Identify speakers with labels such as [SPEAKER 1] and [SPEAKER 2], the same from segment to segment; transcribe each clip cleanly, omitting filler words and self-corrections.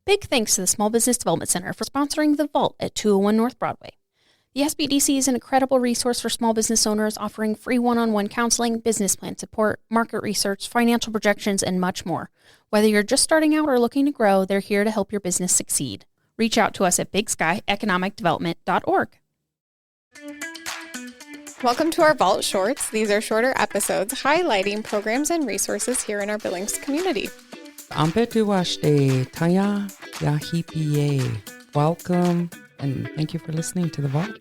[SPEAKER 1] Big thanks to the Small Business Development Center for sponsoring The Vault at 201 North Broadway. The SBDC is an incredible resource for small business owners, offering free one-on-one counseling, business plan support, market research, financial projections, and much more. Whether you're just starting out or looking to grow, they're here to help your business succeed. Reach out to us at bigsky.economicdevelopment.org.
[SPEAKER 2] Welcome to our Vault Shorts. These are shorter episodes highlighting programs and resources here in our Billings community.
[SPEAKER 3] Ampetuashte Taya Yahipiye. Welcome and thank you for listening to The Vault.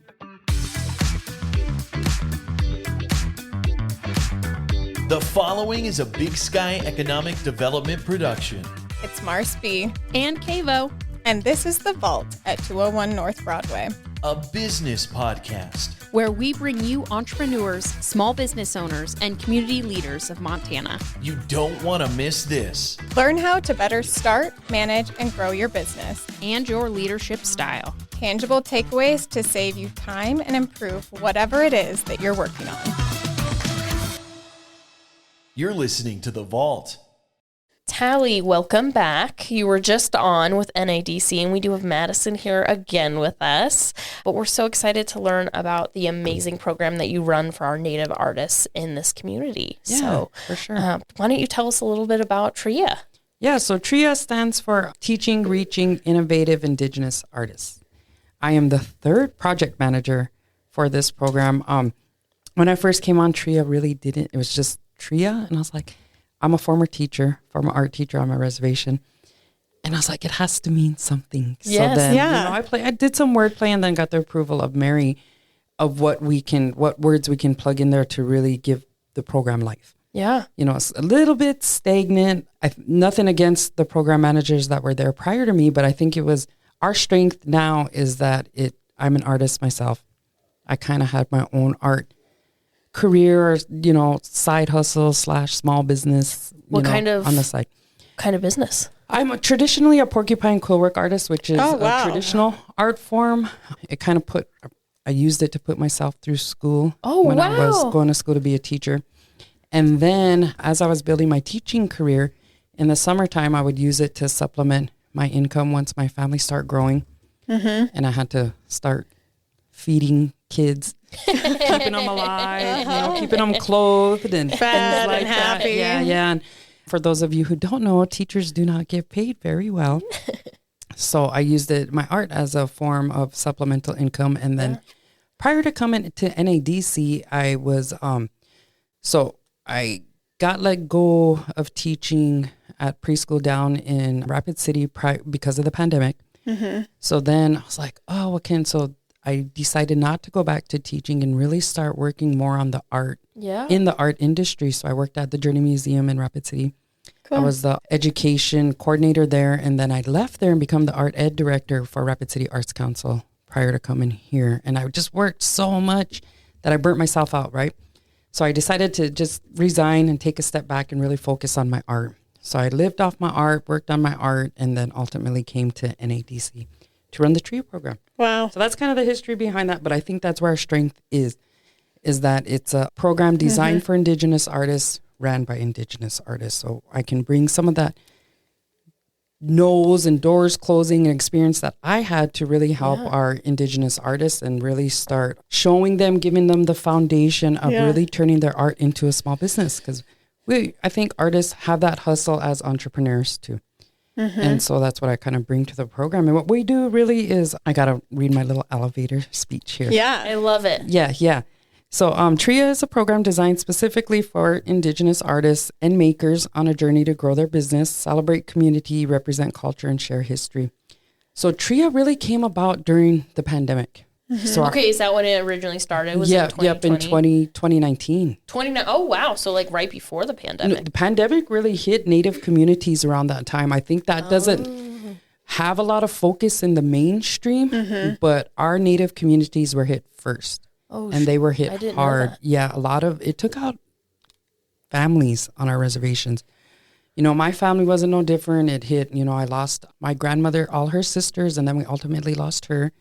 [SPEAKER 4] The following is a Big Sky Economic Development production.
[SPEAKER 2] It's Mars B.
[SPEAKER 1] And Kavo.
[SPEAKER 2] And this is The Vault at 201 North Broadway.
[SPEAKER 4] A business podcast
[SPEAKER 1] where we bring you entrepreneurs, small business owners, and community leaders of Montana.
[SPEAKER 4] You don't want to miss this.
[SPEAKER 2] Learn how to better start, manage, and grow your business.
[SPEAKER 1] And your leadership style.
[SPEAKER 2] Tangible takeaways to save you time and improve whatever it is that you're working on.
[SPEAKER 4] You're listening to The Vault.
[SPEAKER 5] Tally, welcome back. You were just on with NADC, and we do have Madison here again with us. But we're so excited to learn about the amazing program that you run for our Native artists in this community.
[SPEAKER 3] Yeah,
[SPEAKER 5] so,
[SPEAKER 3] for sure.
[SPEAKER 5] Why don't you tell us a little bit about Triia?
[SPEAKER 3] Yeah, so Triia stands for Teaching Reaching Innovative Indigenous Artists. I am the third project manager for this program. When I first came on, Triia really didn't. It was just Triia, and I was like, I'm a former art teacher on my reservation. And I was like, it has to mean something.
[SPEAKER 5] Yes,
[SPEAKER 3] so then,
[SPEAKER 2] yeah.
[SPEAKER 3] I did some wordplay and then got the approval of Mary of what words we can plug in there to really give the program life.
[SPEAKER 5] Yeah.
[SPEAKER 3] It's a little bit stagnant. Nothing against the program managers that were there prior to me, but I think it was our strength now is that I'm an artist myself. I kind of had my own art career, side hustle / small business.
[SPEAKER 5] What kind of
[SPEAKER 3] on the side?
[SPEAKER 5] Kind of business?
[SPEAKER 3] I'm traditionally a porcupine quillwork artist, which is
[SPEAKER 2] wow.
[SPEAKER 3] a traditional art form. It kind of I used it to put myself through school when I was going to school to be a teacher. And then as I was building my teaching career in the summertime, I would use it to supplement my income once my family started growing. Mm-hmm. And I had to start feeding kids, keeping them alive, keeping them clothed and
[SPEAKER 2] fed
[SPEAKER 3] like
[SPEAKER 2] and happy.
[SPEAKER 3] Yeah. And for those of you who don't know, teachers do not get paid very well. So I used my art as a form of supplemental income. And then prior to coming to NADC, I was, I got let go of teaching at preschool down in Rapid City because of the pandemic. Mm-hmm. So then I was like, so I decided not to go back to teaching and really start working more on the art in the art industry. So I worked at the Journey Museum in Rapid City. Cool. I was the education coordinator there. And then I left there and become the art ed director for Rapid City Arts Council prior to coming here. And I just worked so much that I burnt myself out, right? So I decided to just resign and take a step back and really focus on my art. So I lived off my art, worked on my art, and then ultimately came to NADC to run the Triia program.
[SPEAKER 2] Wow.
[SPEAKER 3] So that's kind of the history behind that. But I think that's where our strength is that it's a program designed for Indigenous artists, ran by Indigenous artists. So I can bring some of that nose and doors closing and experience that I had to really help our Indigenous artists and really start showing them, giving them the foundation of really turning their art into a small business. Because I think artists have that hustle as entrepreneurs too. Mm-hmm. And so that's what I kind of bring to the program. And what we do really is, I got to read my little elevator speech here.
[SPEAKER 2] Yeah.
[SPEAKER 5] I love it.
[SPEAKER 3] Yeah. So Triia is a program designed specifically for Indigenous artists and makers on a journey to grow their business, celebrate community, represent culture, and share history. So Triia really came about during the pandemic. Mm-hmm. So
[SPEAKER 5] is that when it originally started? Was it in
[SPEAKER 3] 2019.
[SPEAKER 5] Oh, wow. So like right before the pandemic.
[SPEAKER 3] The pandemic really hit Native communities around that time. I think that doesn't have a lot of focus in the mainstream, but our Native communities were hit first.
[SPEAKER 5] Oh,
[SPEAKER 3] and they were hit hard. Yeah, it took out families on our reservations. My family wasn't no different. It hit, I lost my grandmother, all her sisters, and then we ultimately lost her.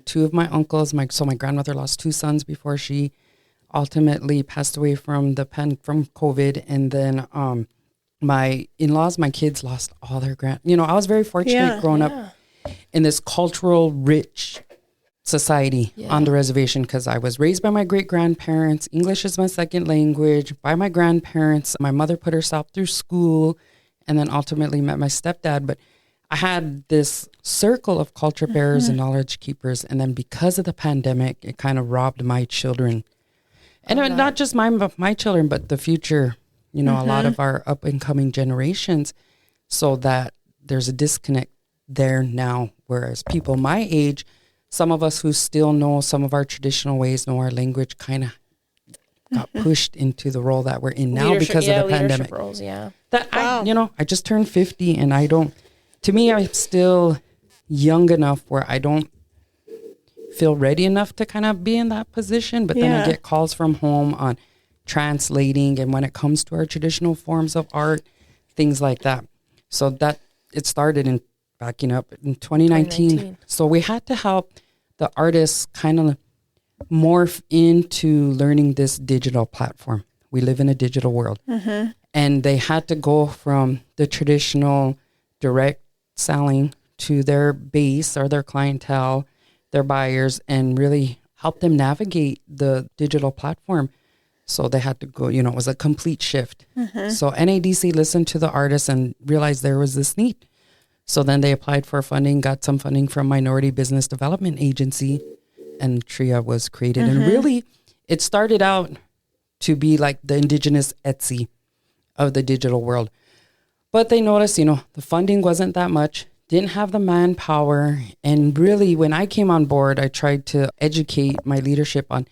[SPEAKER 3] Two of my uncles, my grandmother lost 2 sons before she ultimately passed away from COVID. And then my in-laws, my kids lost all their I was very fortunate growing up in this cultural rich society on the reservation, because I was raised by my great-grandparents. English is my second language. By my grandparents, my mother put herself through school and then ultimately met my stepdad. But I had this circle of culture bearers and knowledge keepers. And then because of the pandemic, it kind of robbed my children. And not just my children, but the future, a lot of our up and coming generations, so that there's a disconnect there now. Whereas people my age, some of us who still know some of our traditional ways, know our language, kind of got pushed into the role that we're in now because of the pandemic.
[SPEAKER 5] Roles,
[SPEAKER 3] I just turned 50, and to me, I'm still young enough where I don't feel ready enough to kind of be in that position. But then I get calls from home on translating, and when it comes to our traditional forms of art, things like that. So that it started in backing up in 2019. So we had to help the artists kind of morph into learning this digital platform. We live in a digital world. And they had to go from the traditional direct selling to their base or their clientele, their buyers, and really help them navigate the digital platform. So they had to go, it was a complete shift. So NADC listened to the artists and realized there was this need. So then they applied for funding, got some funding from Minority Business Development Agency, and Triia was created. And really, it started out to be like the indigenous Etsy of the digital world. But they noticed, the funding wasn't that much, didn't have the manpower. And really, when I came on board, I tried to educate my leadership on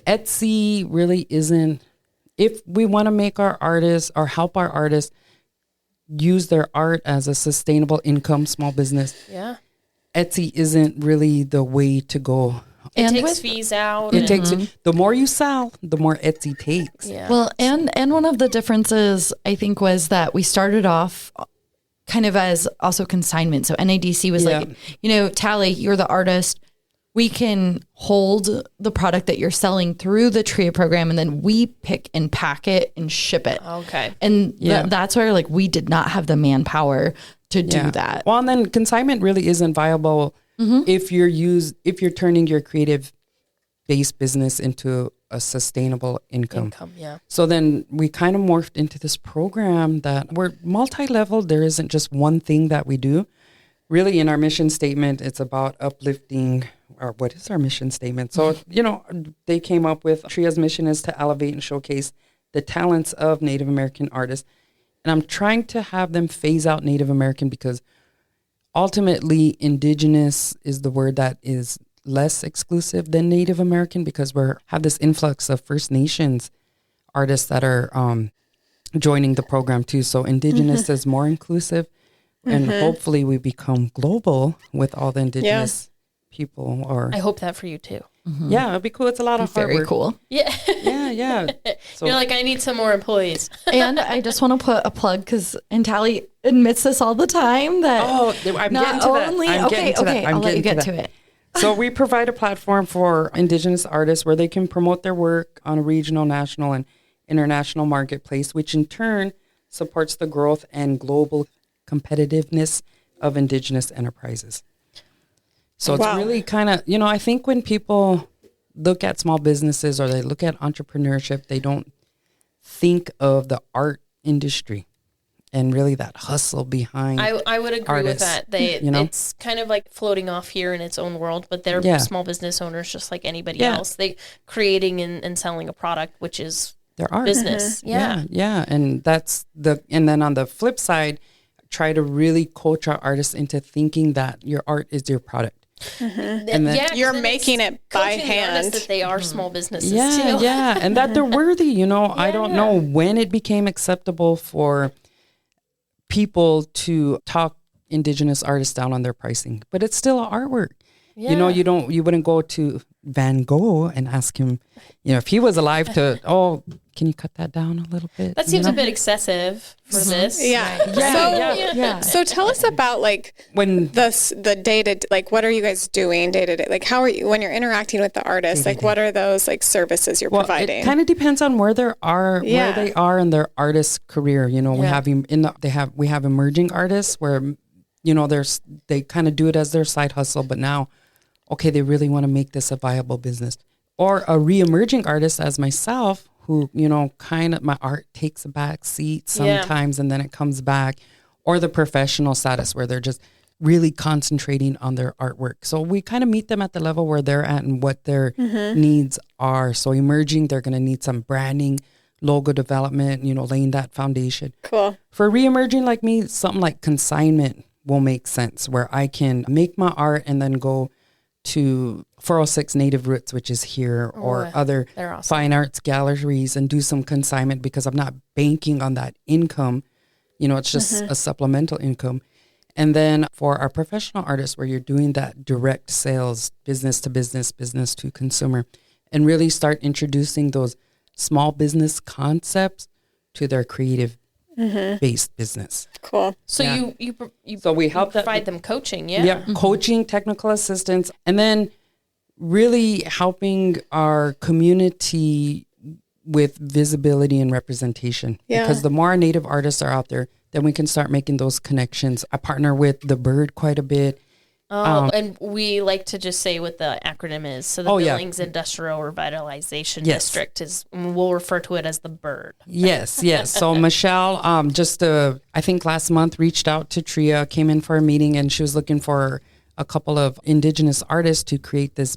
[SPEAKER 3] Etsy really isn't, if we want to make our artists or help our artists use their art as a sustainable income small business. Etsy isn't really the way to go.
[SPEAKER 5] It takes fees out.
[SPEAKER 3] It takes the more you sell, the more Etsy takes.
[SPEAKER 6] Well, and one of the differences I think was that we started off kind of as also consignment. So NADC was like, Tally, you're the artist. We can hold the product that you're selling through the Triia program, and then we pick and pack it and ship it.
[SPEAKER 5] Okay.
[SPEAKER 6] And that's where we did not have the manpower to do that.
[SPEAKER 3] Well, and then consignment really isn't viable if you're turning your creative based business into a sustainable income. So then we kind of morphed into this program that we're multi-level. There isn't just one thing that we do. Really, in our mission statement, it's about uplifting. Or what is our mission statement? So, they came up with Triia's mission is to elevate and showcase the talents of Native American artists. And I'm trying to have them phase out Native American, because ultimately indigenous is the word that is less exclusive than Native American, because we have this influx of First Nations artists that are joining the program too. So indigenous is more inclusive, and hopefully we become global with all the indigenous people. Or
[SPEAKER 5] I hope that for you too.
[SPEAKER 3] Yeah, it'd be cool. It's a lot of hard
[SPEAKER 6] very
[SPEAKER 3] work.
[SPEAKER 6] cool.
[SPEAKER 5] Yeah.
[SPEAKER 3] So,
[SPEAKER 5] You're like, I need some more employees.
[SPEAKER 6] And I just want to put a plug, because Tally admits this all the time that
[SPEAKER 3] I'm getting to that.
[SPEAKER 6] I'll let you get to it.
[SPEAKER 3] So we provide a platform for indigenous artists where they can promote their work on a regional, national, and international marketplace, which in turn supports the growth and global competitiveness of indigenous enterprises. So it's really kind of, I think when people look at small businesses or they look at entrepreneurship, they don't think of the art industry and really that hustle behind.
[SPEAKER 5] I would agree
[SPEAKER 3] artists,
[SPEAKER 5] with that. It's kind of like floating off here in its own world, but they're small business owners just like anybody else. They creating and selling a product, which is
[SPEAKER 3] their art
[SPEAKER 5] business.
[SPEAKER 3] Yeah. And and then on the flip side, try to really coach our artists into thinking that your art is your product.
[SPEAKER 2] And then you're making it by hand.
[SPEAKER 5] That they are small businesses
[SPEAKER 3] too. And that they're worthy. I don't know when it became acceptable for people to talk indigenous artists down on their pricing, but it's still artwork. You know, you wouldn't go to Van Gogh and ask him, you know, if he was alive to, oh, can you cut that down a little bit?
[SPEAKER 5] That seems a bit excessive for this.
[SPEAKER 2] Yeah. So tell us about like
[SPEAKER 3] when
[SPEAKER 2] the day to, like, what are you guys doing day to day? Like, how are you, when you're interacting with the artists, like what are those like services you're providing?
[SPEAKER 3] It kind of depends on where they are in their artist career. You know, we have emerging artists where, you know, they kind of do it as their side hustle, but now, okay, they really want to make this a viable business. Or a re-emerging artist as myself, who, you know, kind of my art takes a back seat sometimes and then it comes back. Or the professional status where they're just really concentrating on their artwork. So we kind of meet them at the level where they're at and what their needs are. So emerging, they're going to need some branding, logo development, you know, laying that foundation.
[SPEAKER 2] Cool.
[SPEAKER 3] For re-emerging like me, something like consignment will make sense, where I can make my art and then go to 406 Native Roots, which is here, or other fine arts galleries and do some consignment, because I'm not banking on that income. You know, it's just a supplemental income. And then for our professional artists, where you're doing that direct sales, business to business, business to consumer, and really start introducing those small business concepts to their creative based business.
[SPEAKER 2] Cool.
[SPEAKER 5] So you
[SPEAKER 3] so we help
[SPEAKER 5] provide them coaching,
[SPEAKER 3] coaching, technical assistance, and then really helping our community with visibility and representation. Because the more our Native artists are out there, then we can start making those connections. I partner with the Bird quite a bit.
[SPEAKER 5] And we like to just say what the acronym is. So the Billings Industrial Revitalization District is, we'll refer to it as the Bird.
[SPEAKER 3] Yes. So Michelle, I think last month reached out to Triia, came in for a meeting, and she was looking for a couple of Indigenous artists to create this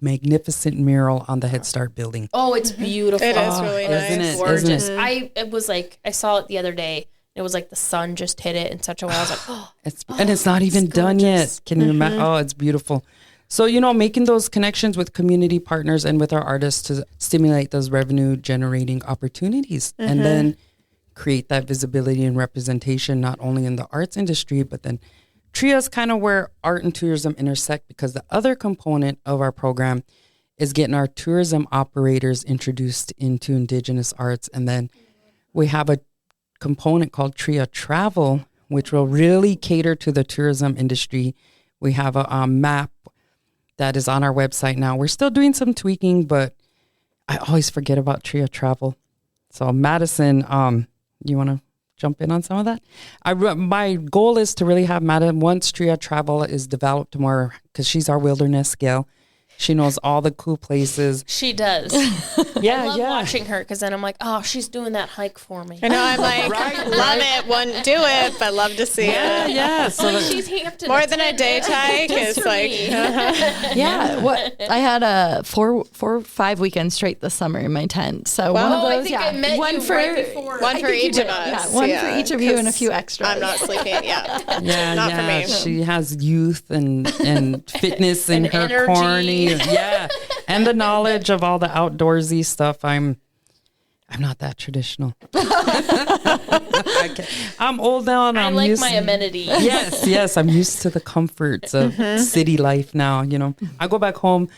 [SPEAKER 3] magnificent mural on the Head Start building.
[SPEAKER 5] Oh, it's beautiful.
[SPEAKER 2] It is really nice.
[SPEAKER 3] Isn't it?
[SPEAKER 5] Gorgeous. It was like, I saw it the other day. It was like the sun just hit it in such a way. I was like, oh.
[SPEAKER 3] It's not even done yet. Can you imagine? Oh, it's beautiful. So, you know, making those connections with community partners and with our artists to stimulate those revenue generating opportunities and then create that visibility and representation, not only in the arts industry, but then Triia is kind of where art and tourism intersect, because the other component of our program is getting our tourism operators introduced into Indigenous arts. And then we have a component called Triia Travel, which will really cater to the tourism industry. We have a map that is on our website now. We're still doing some tweaking, but I always forget about Triia Travel. So Madison, you want to jump in on some of that? My goal is to really have Madison, once Triia Travel is developed more, because she's our wilderness gal. She knows all the cool places.
[SPEAKER 5] She does.
[SPEAKER 3] I
[SPEAKER 5] love watching her, because then I'm like, oh, she's doing that hike for me.
[SPEAKER 2] I know, I'm like, love it, wouldn't do it, but love to see it.
[SPEAKER 3] Yeah. So
[SPEAKER 5] she's
[SPEAKER 2] more than a day hike is like,
[SPEAKER 6] I had a 4-5 weekends straight this summer in my tent. So one of those,
[SPEAKER 5] I met
[SPEAKER 6] one
[SPEAKER 5] you
[SPEAKER 6] for
[SPEAKER 5] right before.
[SPEAKER 2] one for each of us.
[SPEAKER 6] One for each of you and a few extras.
[SPEAKER 2] I'm not sleeping. Not for me.
[SPEAKER 3] She has youth and fitness in her
[SPEAKER 5] energy.
[SPEAKER 3] corny. And the knowledge of all the outdoorsy stuff. I'm not that traditional. I'm old now, and
[SPEAKER 5] I
[SPEAKER 3] I'm
[SPEAKER 5] like
[SPEAKER 3] used
[SPEAKER 5] my amenities.
[SPEAKER 3] Yes, I'm used to the comforts of city life now. You know, I go back home,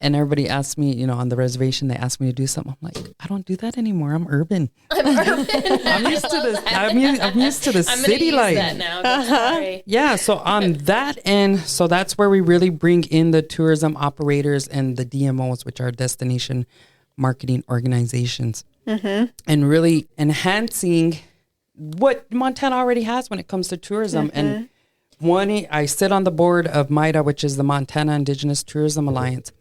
[SPEAKER 3] and everybody asks me, you know, on the reservation, they ask me to do something. I'm like, I don't do that anymore. I'm urban. I'm used to this. I'm used to the city life.
[SPEAKER 5] That now. Sorry.
[SPEAKER 3] Yeah. So on that end, so that's where we really bring in the tourism operators and the DMOs, which are destination marketing organizations, and really enhancing what Montana already has when it comes to tourism. And I sit on the board of MIDA, which is the Montana Indigenous Tourism Alliance,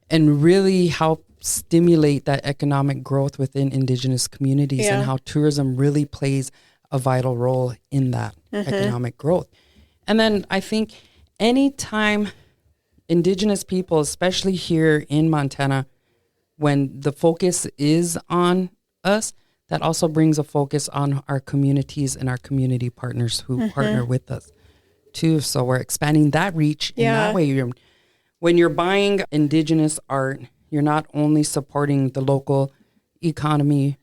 [SPEAKER 3] and really help stimulate that economic growth within Indigenous communities and how tourism really plays a vital role in that economic growth. And then I think anytime Indigenous people, especially here in Montana, when the focus is on us, that also brings a focus on our communities and our community partners who partner with us too. So we're expanding that reach in that way. When you're buying Indigenous art, you're not only supporting the local economy,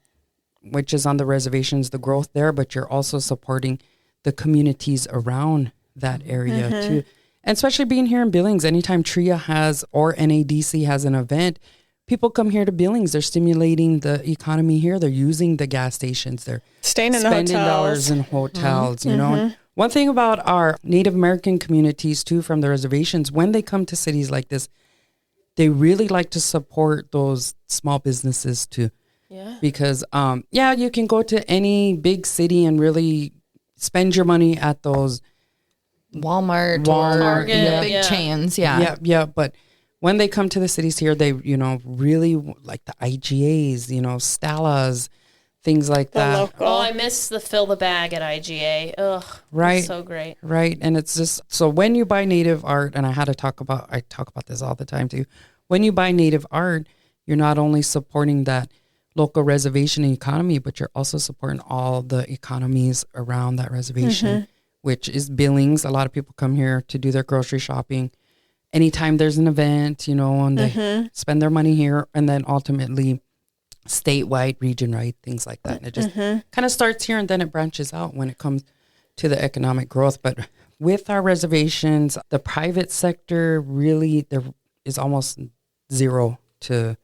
[SPEAKER 3] which is on the reservations, the growth there, but you're also supporting the communities around that area too. And especially being here in Billings, anytime Triia has or NADC has an event, people come here to Billings. They're stimulating the economy here. They're using the gas stations. They're
[SPEAKER 2] Staying in the
[SPEAKER 3] spending
[SPEAKER 2] hotels.
[SPEAKER 3] dollars in hotels, you know. And one thing about our Native American communities too, from the reservations, when they come to cities like this, they really like to support those small businesses too.
[SPEAKER 5] Yeah.
[SPEAKER 3] Because, you can go to any big city and really spend your money at those
[SPEAKER 6] Walmart or
[SPEAKER 5] yeah.
[SPEAKER 6] big
[SPEAKER 5] Yeah.
[SPEAKER 6] chains. Yeah.
[SPEAKER 3] Yeah. But when they come to the cities here, they, really like the IGAs, Stella's, things like that.
[SPEAKER 2] Local.
[SPEAKER 5] Oh, I miss the fill the bag at IGA. Ugh.
[SPEAKER 3] Right.
[SPEAKER 5] It's so great.
[SPEAKER 3] Right. And it's just, so when you buy native art, and I talk about this all the time too. When you buy native art, you're not only supporting that local reservation economy, but you're also supporting all the economies around that reservation, which is Billings. A lot of people come here to do their grocery shopping. Anytime there's an event, and they spend their money here, and then ultimately statewide, region-wide, things like that. And it just kind of starts here and then it branches out when it comes to the economic growth. But with our reservations, the private sector really, there is almost zero to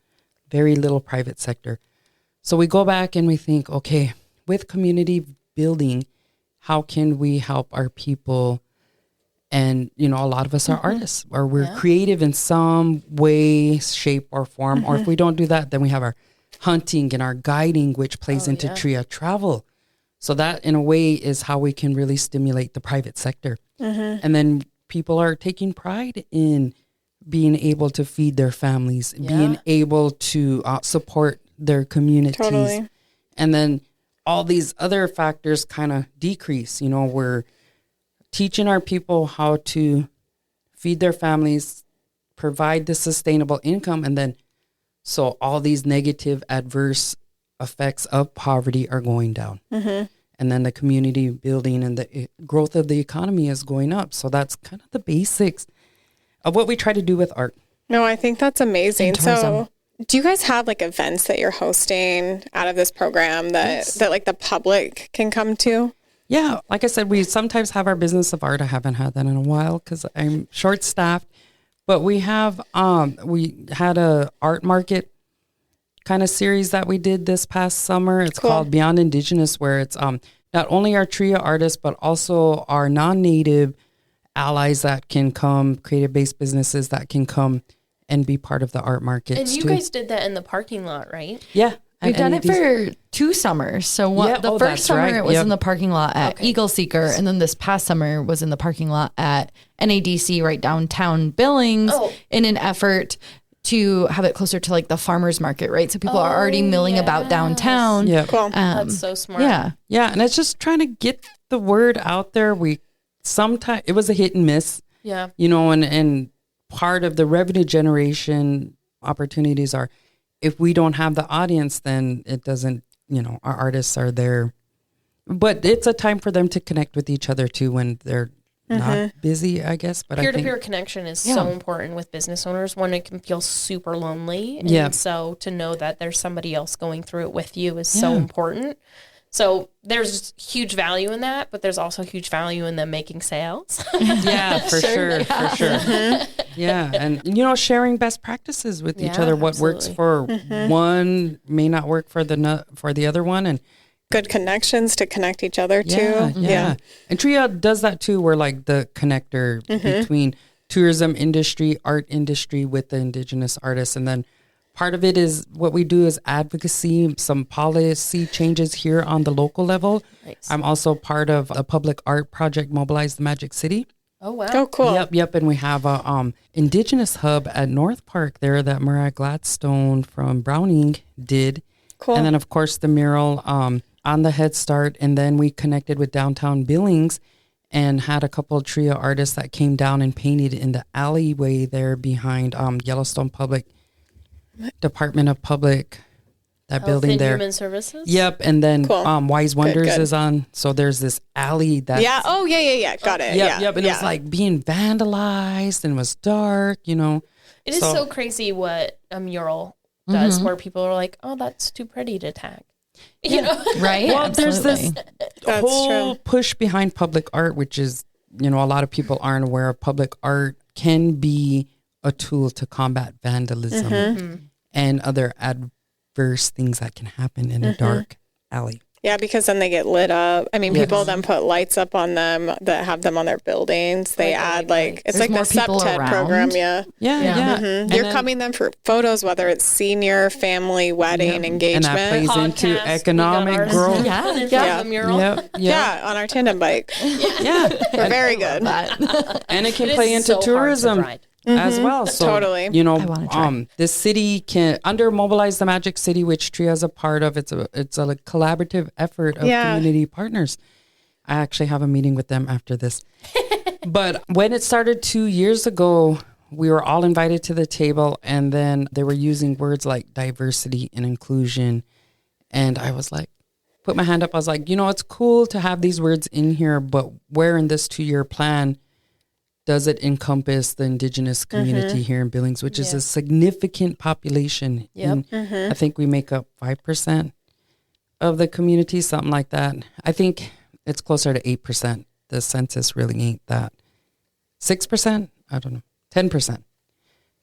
[SPEAKER 3] very little private sector. So we go back and we think, okay, with community building, how can we help our people? And, a lot of us are artists, or we're creative in some way, shape, or form. Or if we don't do that, then we have our hunting and our guiding, which plays into Triia travel. So that, in a way, is how we can really stimulate the private sector. And then people are taking pride in being able to feed their families, being able to support their communities.
[SPEAKER 2] Totally.
[SPEAKER 3] And then all these other factors kind of decrease. We're teaching our people how to feed their families, provide the sustainable income, and then so all these negative adverse effects of poverty are going down. And then the community building and the growth of the economy is going up. So that's kind of the basics of what we try to do with art.
[SPEAKER 2] No, I think that's amazing.
[SPEAKER 6] And tourism.
[SPEAKER 2] So do you guys have like events that you're hosting out of this program that like the public can come to?
[SPEAKER 3] Yeah. Like I said, we sometimes have our business of art. I haven't had that in a while because I'm short staffed. But we have, we had a art market kind of series that we did this past summer. It's called Beyond Indigenous, where it's not only our Triia artists, but also our non-native allies that can come, creative-based businesses that can come and be part of the art market.
[SPEAKER 5] And you guys did that in the parking lot, right?
[SPEAKER 3] Yeah.
[SPEAKER 6] We've done it for 2 summers. So the first summer it was in the parking lot at Eagle Seeker, and then this past summer was in the parking lot at NADC right downtown Billings in an effort to have it closer to like the farmers market, right? So people are already milling about downtown.
[SPEAKER 3] Yeah.
[SPEAKER 2] Cool.
[SPEAKER 5] That's so smart.
[SPEAKER 6] Yeah.
[SPEAKER 3] Yeah. And it's just trying to get the word out there. Sometimes it was a hit and miss.
[SPEAKER 5] Yeah.
[SPEAKER 3] And part of the revenue generation opportunities are, if we don't have the audience, then it doesn't, our artists are there. But it's a time for them to connect with each other too when they're not busy, I guess. But
[SPEAKER 5] peer-to-peer connection is so important with business owners when it can feel super lonely. And so to know that there's somebody else going through it with you is so important. So there's huge value in that, but there's also huge value in them making sales.
[SPEAKER 3] Yeah, for sure. Yeah. And, sharing best practices with each other. What works for one may not work for the other one. And
[SPEAKER 2] good connections to connect each other too.
[SPEAKER 3] Yeah. And Triia does that too. We're like the connector between tourism industry, art industry with the indigenous artists. And then part of it is what we do is advocacy, some policy changes here on the local level. Nice. I'm also part of a public art project, Mobilize the Magic City.
[SPEAKER 5] Oh, wow.
[SPEAKER 2] Oh, cool.
[SPEAKER 3] Yep. And we have a indigenous hub at North Park there that Mariah Gladstone from Browning did.
[SPEAKER 2] Cool.
[SPEAKER 3] And then, of course, the mural on the Head Start. And then we connected with downtown Billings and had a couple of Triia artists that came down and painted in the alleyway there behind Yellowstone Department of Public, that building there.
[SPEAKER 5] Human Services?
[SPEAKER 3] Yep. And then Wise Wonders is on. So there's this alley that.
[SPEAKER 2] Yeah. Oh, yeah. Got it.
[SPEAKER 3] Yep. And it was like being vandalized and it was dark, It
[SPEAKER 5] is so crazy what a mural does where people are like, oh, that's too pretty to tag.
[SPEAKER 6] Right?
[SPEAKER 3] Well, there's this
[SPEAKER 2] That's
[SPEAKER 3] whole
[SPEAKER 2] true.
[SPEAKER 3] push behind public art, which is a lot of people aren't aware of, public art can be a tool to combat vandalism and other adverse things that can happen in a dark alley.
[SPEAKER 2] Yeah, because then they get lit up. I mean, people then put lights up on them that have them on their buildings. They add it's
[SPEAKER 6] There's
[SPEAKER 2] like the
[SPEAKER 6] more people
[SPEAKER 2] SEPTED
[SPEAKER 6] around.
[SPEAKER 2] program. Yeah. You're
[SPEAKER 3] And
[SPEAKER 2] coming them for photos, whether it's senior, family, wedding, engagement.
[SPEAKER 3] And that plays into
[SPEAKER 5] Podcast,
[SPEAKER 3] economic
[SPEAKER 5] we got
[SPEAKER 3] growth.
[SPEAKER 5] Yeah. Mural.
[SPEAKER 2] Yeah, on our tandem bike.
[SPEAKER 3] Yeah.
[SPEAKER 2] We're very good.
[SPEAKER 3] And it can
[SPEAKER 5] It
[SPEAKER 3] play
[SPEAKER 5] is
[SPEAKER 3] into
[SPEAKER 5] so hard to
[SPEAKER 3] tourism
[SPEAKER 5] ride.
[SPEAKER 3] as well. So,
[SPEAKER 2] Totally.
[SPEAKER 6] wanna try.
[SPEAKER 3] this city can, under Mobilize the Magic City, which Triia is a part of, it's a collaborative effort of community partners. I actually have a meeting with them after this. But when it started 2 years ago, we were all invited to the table, and then they were using words like diversity and inclusion. And I was like, put my hand up. I was like, it's cool to have these words in here, but where in this 2-year plan does it encompass the Indigenous community here in Billings, which is a significant population?
[SPEAKER 5] Yep.
[SPEAKER 3] I think we make up 5% of the community, something like that. I think it's closer to 8%. The census really ain't that. 6%? I don't know. 10%.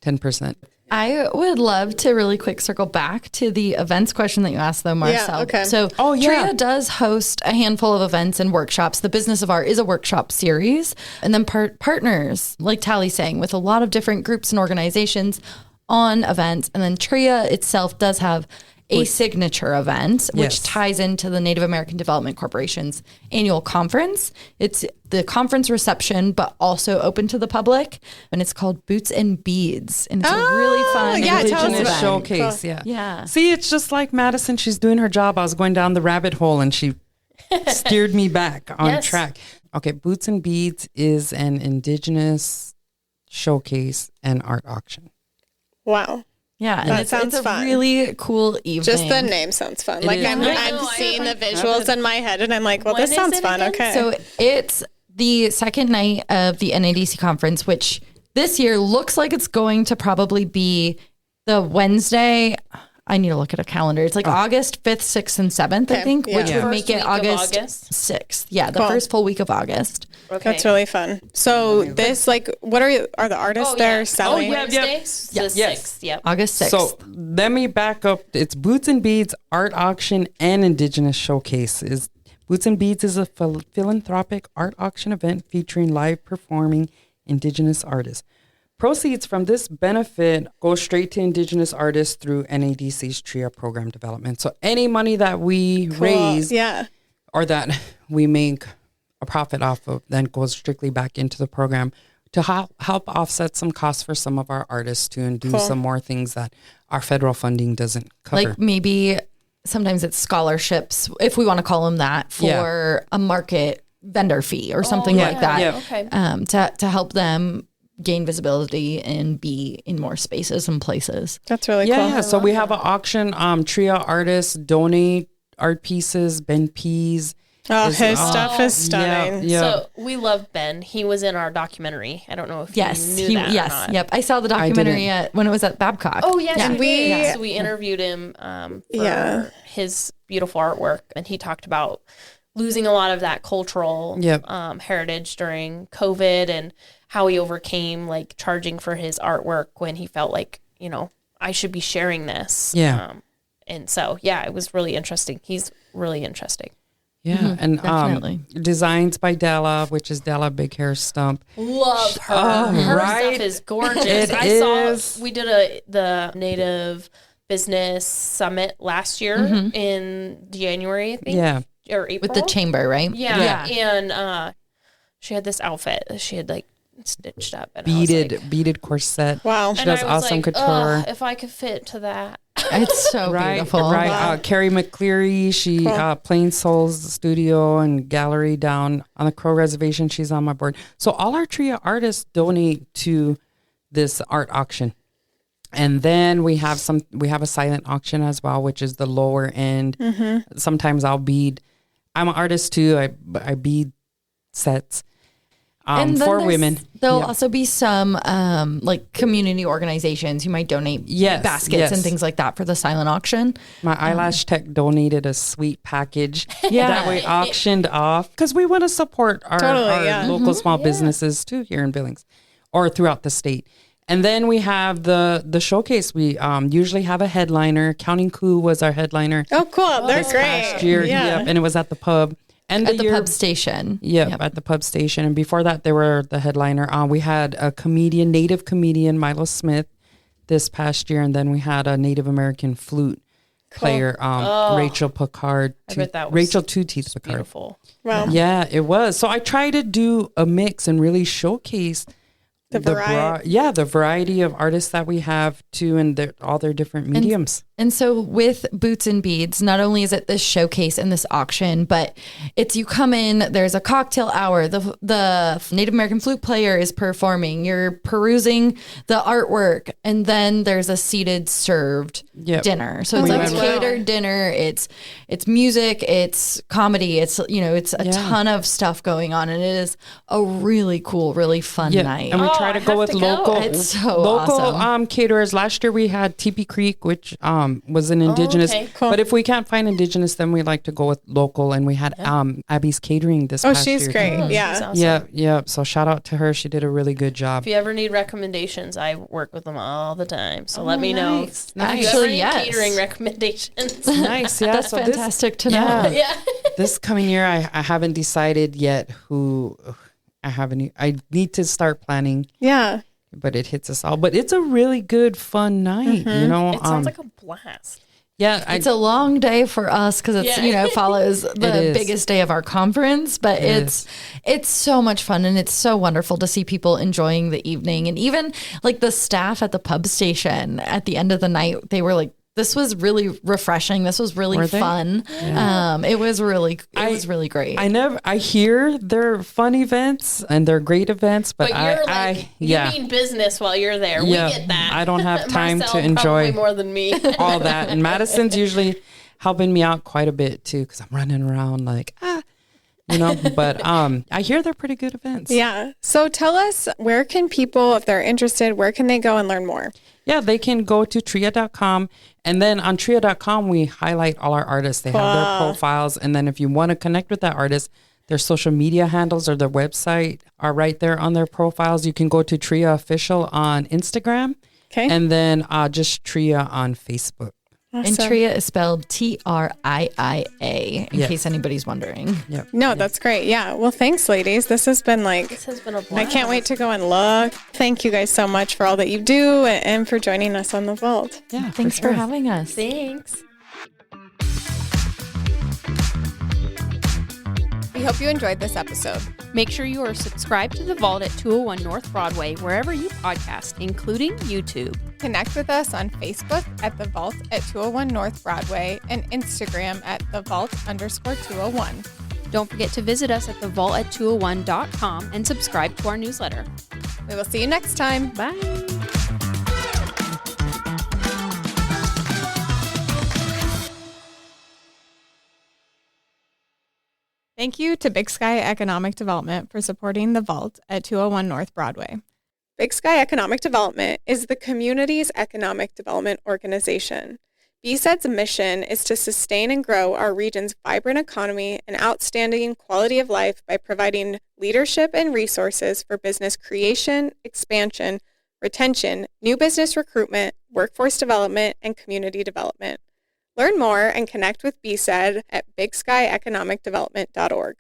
[SPEAKER 3] 10%.
[SPEAKER 6] I would love to really quick circle back to the events question that you asked, though, Marcel.
[SPEAKER 2] Yeah, okay.
[SPEAKER 6] So, Triia does host a handful of events and workshops. The Business of Art is a workshop series. And then partners, like Tally's saying, with a lot of different groups and organizations on events. And then Triia itself does have a signature event, which ties into the Native American Development Corporation's annual conference. It's the conference reception, but also open to the public. And it's called Boots and Beads. And it's a really fun
[SPEAKER 3] Indigenous
[SPEAKER 6] event.
[SPEAKER 3] showcase.
[SPEAKER 2] Cool.
[SPEAKER 6] Yeah.
[SPEAKER 3] See, it's just like Madison. She's doing her job. I was going down the rabbit hole and she steered me back on track. Okay, Boots and Beads is an Indigenous showcase and art auction.
[SPEAKER 2] Wow.
[SPEAKER 6] Yeah, and
[SPEAKER 2] That sounds
[SPEAKER 6] it's a
[SPEAKER 2] fun.
[SPEAKER 6] really cool evening.
[SPEAKER 2] Just the name sounds fun.
[SPEAKER 3] It is.
[SPEAKER 2] I'm seeing the visuals in my head and I'm like, well,
[SPEAKER 5] When
[SPEAKER 2] this
[SPEAKER 5] is
[SPEAKER 2] sounds
[SPEAKER 5] it
[SPEAKER 2] fun.
[SPEAKER 5] again?
[SPEAKER 2] Okay.
[SPEAKER 6] So it's the second night of the NADC conference, which this year looks like it's going to probably be the Wednesday. I need to look at a calendar. It's like August 5th, 6th, and 7th, I think, which would make it August 6th. Yeah, the first full week of August.
[SPEAKER 5] Okay.
[SPEAKER 2] That's really fun. So this, what are the artists there selling?
[SPEAKER 5] Wednesday, the 6th. Yep.
[SPEAKER 6] August 6th.
[SPEAKER 3] So let me back up. It's Boots and Beads art auction and Indigenous showcase. Boots and Beads is a philanthropic art auction event featuring live performing Indigenous artists. Proceeds from this benefit go straight to Indigenous artists through NADC's Triia program development. So any money that we raise or that we make a profit off of then goes strictly back into the program to help offset some costs for some of our artists too, and do some more things that our federal funding doesn't cover.
[SPEAKER 6] Like maybe sometimes it's scholarships, if we want to call them that, for a market vendor fee or something like that.
[SPEAKER 3] Yeah.
[SPEAKER 5] Okay.
[SPEAKER 6] To help them gain visibility and be in more spaces and places.
[SPEAKER 2] That's really cool.
[SPEAKER 3] Yeah. So we have an auction. Triia artists donate art pieces. Ben Pease.
[SPEAKER 2] Oh, his stuff is stunning.
[SPEAKER 3] Yeah.
[SPEAKER 5] So we love Ben. He was in our documentary. I don't know if you knew that or not.
[SPEAKER 6] Yep. I saw the documentary when it was at Babcock.
[SPEAKER 5] Oh, yes.
[SPEAKER 6] Yeah.
[SPEAKER 5] So we interviewed him for his beautiful artwork. And he talked about losing a lot of that cultural heritage during COVID and how he overcame charging for his artwork when he felt like, I should be sharing this.
[SPEAKER 3] Yeah.
[SPEAKER 5] And so, it was really interesting. He's really interesting.
[SPEAKER 3] Yeah. And
[SPEAKER 6] definitely.
[SPEAKER 3] designs by Della, which is Della Big Hair Stump.
[SPEAKER 5] Love her. Her
[SPEAKER 3] right?
[SPEAKER 5] stuff is gorgeous.
[SPEAKER 3] It
[SPEAKER 5] saw we did the Native Business Summit last year in January, I think.
[SPEAKER 3] Yeah.
[SPEAKER 5] Or April.
[SPEAKER 6] With the chamber, right?
[SPEAKER 5] Yeah. And she had this outfit that she had stitched up. And I was like,
[SPEAKER 3] beaded corset.
[SPEAKER 2] Wow.
[SPEAKER 3] She
[SPEAKER 5] and
[SPEAKER 3] does
[SPEAKER 5] I was
[SPEAKER 3] awesome
[SPEAKER 5] like,
[SPEAKER 3] couture.
[SPEAKER 5] if I could fit to that.
[SPEAKER 6] It's so beautiful.
[SPEAKER 3] Right.
[SPEAKER 2] Wow.
[SPEAKER 3] Carrie McCleary, she Plain Souls studio and gallery down on the Crow Reservation. She's on my board. So all our Triia artists donate to this art auction. And then we have a silent auction as well, which is the lower end. Sometimes I'll bead. I'm an artist too. I bead sets.
[SPEAKER 6] And then
[SPEAKER 3] for women.
[SPEAKER 6] There'll
[SPEAKER 3] Yeah.
[SPEAKER 6] also be some like community organizations who might donate baskets and things like that for the silent auction.
[SPEAKER 3] My eyelash tech donated a sweet package that we auctioned off because we want to support our local small businesses too here in Billings or throughout the state. And then we have the showcase. We usually have a headliner. Counting Coup was our headliner.
[SPEAKER 2] Oh, cool. They're
[SPEAKER 3] this
[SPEAKER 2] great.
[SPEAKER 3] past year.
[SPEAKER 2] Yeah.
[SPEAKER 3] Yep, and it was at the pub. And
[SPEAKER 6] At the pub station.
[SPEAKER 3] Yep, at the pub station. And before that, they were the headliner. We had a native comedian, Milo Smith, this past year. And then we had a Native American flute player, Rachel Picard.
[SPEAKER 5] I bet that was
[SPEAKER 3] Rachel Two Teeth Picard.
[SPEAKER 5] beautiful.
[SPEAKER 2] Wow.
[SPEAKER 3] Yeah, it was. So I try to do a mix and really showcase
[SPEAKER 2] The variety.
[SPEAKER 3] the variety of artists that we have too, and all their different mediums.
[SPEAKER 6] And so with Boots and Beads, not only is it this showcase and this auction, but you come in, there's a cocktail hour, the Native American flute player is performing, you're perusing the artwork, and then there's a seated served dinner. So it's like a catered dinner, it's music, it's comedy, it's a ton of stuff going on, and it is a really cool, really fun night.
[SPEAKER 3] And we try to go with local
[SPEAKER 6] It's so awesome.
[SPEAKER 3] caterers. Last year we had Teepee Creek, which was an indigenous.
[SPEAKER 2] Cool.
[SPEAKER 3] But if we can't find indigenous, then we like to go with local. And we had Abby's Catering this past year.
[SPEAKER 2] Oh, she's great. Yeah.
[SPEAKER 5] She's awesome.
[SPEAKER 3] Yeah. So shout out to her. She did a really good job.
[SPEAKER 5] If you ever need recommendations, I work with them all the time. So let me know.
[SPEAKER 3] Nice.
[SPEAKER 5] If you ever
[SPEAKER 6] Actually,
[SPEAKER 5] need
[SPEAKER 6] yes.
[SPEAKER 5] catering recommendations.
[SPEAKER 3] Nice. Yeah.
[SPEAKER 6] That's
[SPEAKER 3] so
[SPEAKER 6] fantastic to know.
[SPEAKER 5] Yeah.
[SPEAKER 3] This coming year, I haven't decided yet who I need to start planning.
[SPEAKER 2] Yeah.
[SPEAKER 3] But it hits us all. But it's a really good, fun night, you know.
[SPEAKER 5] It sounds like a blast.
[SPEAKER 3] Yeah,
[SPEAKER 6] It's a long day for us because it's follows the biggest day of our conference, but it's so much fun, and it's so wonderful to see people enjoying the evening. And even like the staff at the pub station at the end of the night, they were like, this was really refreshing. This was really fun. Yeah. It was really great.
[SPEAKER 3] I hear they're fun events and they're great events, but
[SPEAKER 5] you mean business while you're there. We get that.
[SPEAKER 3] I don't have time
[SPEAKER 5] Marcel
[SPEAKER 3] to enjoy
[SPEAKER 5] probably more than me.
[SPEAKER 3] all that. And Madison's usually helping me out quite a bit too, because I'm running around like, but I hear they're pretty good events.
[SPEAKER 2] Yeah. So tell us, where can people, if they're interested, where can they go and learn more?
[SPEAKER 3] Yeah, they can go to Triia.com. And then on Triia.com, we highlight all our artists. They have their profiles. And then if you want to connect with that artist, their social media handles or their website are right there on their profiles. You can go to Triia Official on Instagram.
[SPEAKER 2] Okay.
[SPEAKER 3] And then just Triia on Facebook.
[SPEAKER 2] Awesome.
[SPEAKER 6] And Triia is spelled Triia, in case anybody's wondering.
[SPEAKER 3] Yep.
[SPEAKER 2] No, that's great. Yeah. Well, thanks, ladies. This has been
[SPEAKER 5] This has been a blast.
[SPEAKER 2] I can't wait to go and look. Thank you guys so much for all that you do and for joining us on The Vault.
[SPEAKER 3] Yeah.
[SPEAKER 6] Thanks for having us.
[SPEAKER 5] Thanks.
[SPEAKER 2] We hope you enjoyed this episode.
[SPEAKER 1] Make sure you are subscribed to The Vault at 201 North Broadway, wherever you podcast, including YouTube.
[SPEAKER 2] Connect with us on Facebook at The Vault at 201 North Broadway and Instagram at The Vault_201.
[SPEAKER 1] Don't forget to visit us at thevault@201.com and subscribe to our newsletter.
[SPEAKER 2] We will see you next time.
[SPEAKER 1] Bye.
[SPEAKER 2] Thank you to Big Sky Economic Development for supporting The Vault at 201 North Broadway. Big Sky Economic Development is the community's economic development organization. BSED's mission is to sustain and grow our region's vibrant economy and outstanding quality of life by providing leadership and resources for business creation, expansion, retention, new business recruitment, workforce development, and community development. Learn more and connect with BSED at bigsky.economicdevelopment.org.